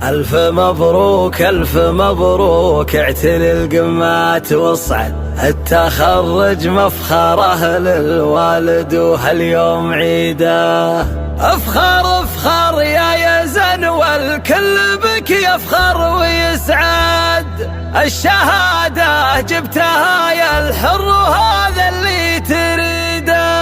ألف مبروك ألف مبروك، اعتلي القمات واصعد، التخرج مفخره للوالد وهاليوم عيده. افخر افخر يا يزن والكل بك يفخر ويسعد، الشهادة جبتها يا الحر وهذا اللي تريده.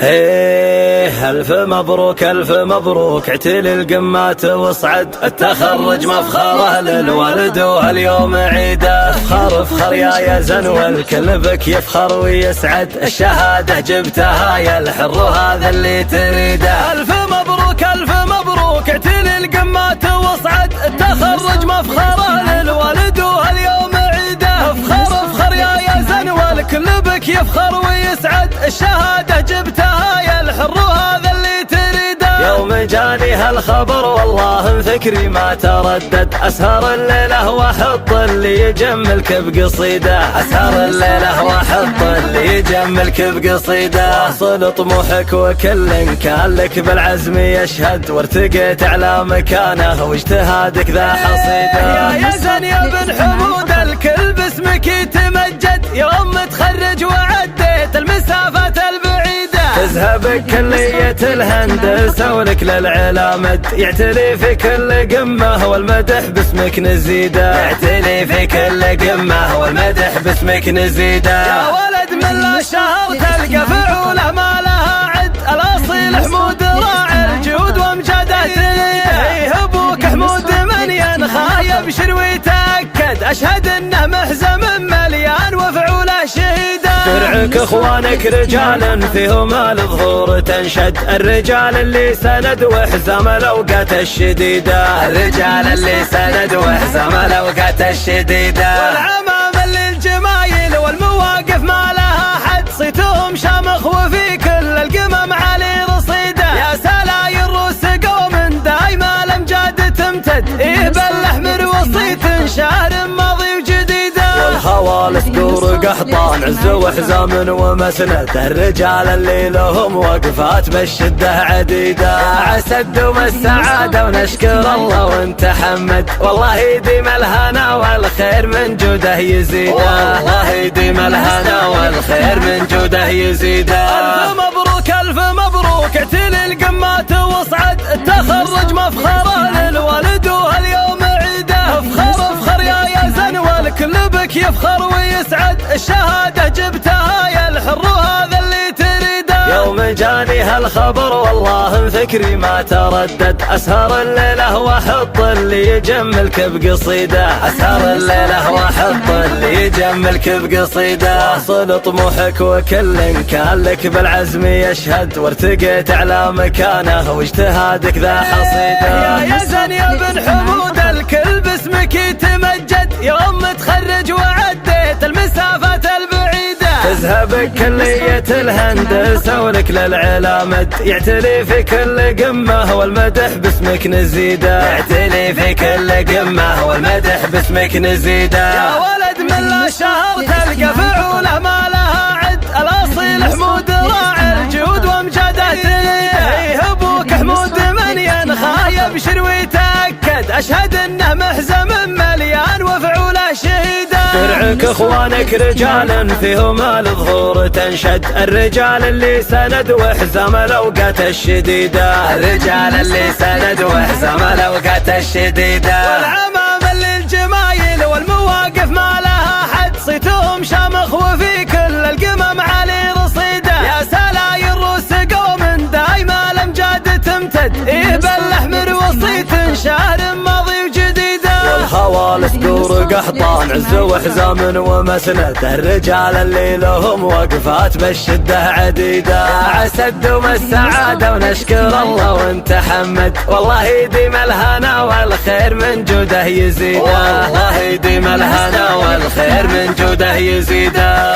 ايه ألف مبروك ألف مبروك، اعتلي القمات واصعد، التخرج مفخره للوالد وهاليوم عيده. افخر افخر يا يزن والكل بك يفخر ويسعد، الشهادة جبتها يا الحر وهذا اللي تريده. ألف مبروك ألف مبروك، اعتلي القمات واصعد، التخرج مفخره للوالد وهاليوم عيده. افخر افخر يا يزن والكل بك يفخر ويسعد، الشهادة جبتها يا الحر وهذا اللي تريده. يوم جاني هالخبر والله فكري ما تردد، اسهر الليلة واحط اللي يجملك بقصيده، اسهر الليلة واحط اللي يجملك بقصيده. واصل طموحك وكل كان لك بالعزم يشهد، وارتقيت على مكانه واجتهادك ذا حصيده. يا يزن يا بن حمود الكل باسمك يتمجد، يوم تخرج وعديت المسافات البعيدة، تذهب كلية الهندسة ولك للعلا مد، يعتلي في كل قمة والمدح باسمك نزيده، يعتلي في كل قمة والمدح باسمك نزيده. يا ولد من لا شهر تلقى فعوله ما لها عد، الاصيل حمود راعي الجود وامجاده تريده. ابوك حمود من ينخى يبشر ويتأكد، اشهد انه محزم مليان وفعوله شهيده. درعك اخوانك رجال فيهم الظهور تنشد، الرجال اللي سند وحزام الاوقات الشديده، الرجال اللي سند وحزام الاوقات الشديده. والعمام للجمايل والمواقف ما لها حد، صيتهم شامخ وفي كل القمم علي رصيده. يا سلاير روس قوم دايما الامجاد تمتد، ايه بالاحمر وصيت شهر ماضي وجديده. والخوال سدور قحطان عز وحزام ومسند، الرجال اللي لهم وقفات بالشده عديده. عسى الدوم السعاده ونشكر الله وانت حمد، والله يديم الهنا والخير من جوده يزيده، والله يديم الهنا والخير من جوده يزيده. الف مبروك الف مبروك، اعتلي القمات واصعد، التخرج مفخره للوالد وهاليوم عيده. افخر افخر يا يزن والكل بك يفخر ويسعد، الشهادة جبتها يا الحر وهذا اللي تريده. يوم جاني هالخبر والله فكري ما تردد، اسهر الليلة واحط اللي يجملك بقصيده، اسهر الليلة واحط اللي يجملك بقصيده. واصل طموحك وكل كان لك بالعزم يشهد، وارتقيت على مكانه واجتهادك ذا حصيده. يا يزن يا بن حمود الكل باسمك يتمجد، يوم تخرج وعديت المسافات البعيدة، تذهب كلية الهندسة ولك للعلا مد، يعتلي في كل قمة والمدح باسمك نزيده، يعتلي في كل قمة والمدح باسمك نزيده. يا ولد من لا شهر تلقى فعوله ما لها عد، الاصيل حمود راعي الجود وامجاده تريده. ابوك حمود من ينخى يبشر ويتأكد، اشهد انه محزم مليان وفعوله شهيده. درعك اخوانك رجال فيهم الظهور تنشد، الرجال اللي سند وحزام الاوقات الشديده، الرجال اللي سند وحزام الاوقات الشديده. والعمام للجمايل والمواقف ما لها حد، صيتهم شامخ وفي كل القمم علي رصيده. يا سلاير روس قوم دايما الامجاد تمتد، ايه بالاحمر وصيت شهر ماضي وجديده. والخوال سدور قحطان عز وحزام ومسند، الرجال اللي لهم وقفات بالشده عديده. عسى الدوم السعاده ونشكر الله وانت حمد، والله يديم الهنا والخير من جوده يزيده، والله يديم الهنا والخير من جوده يزيده.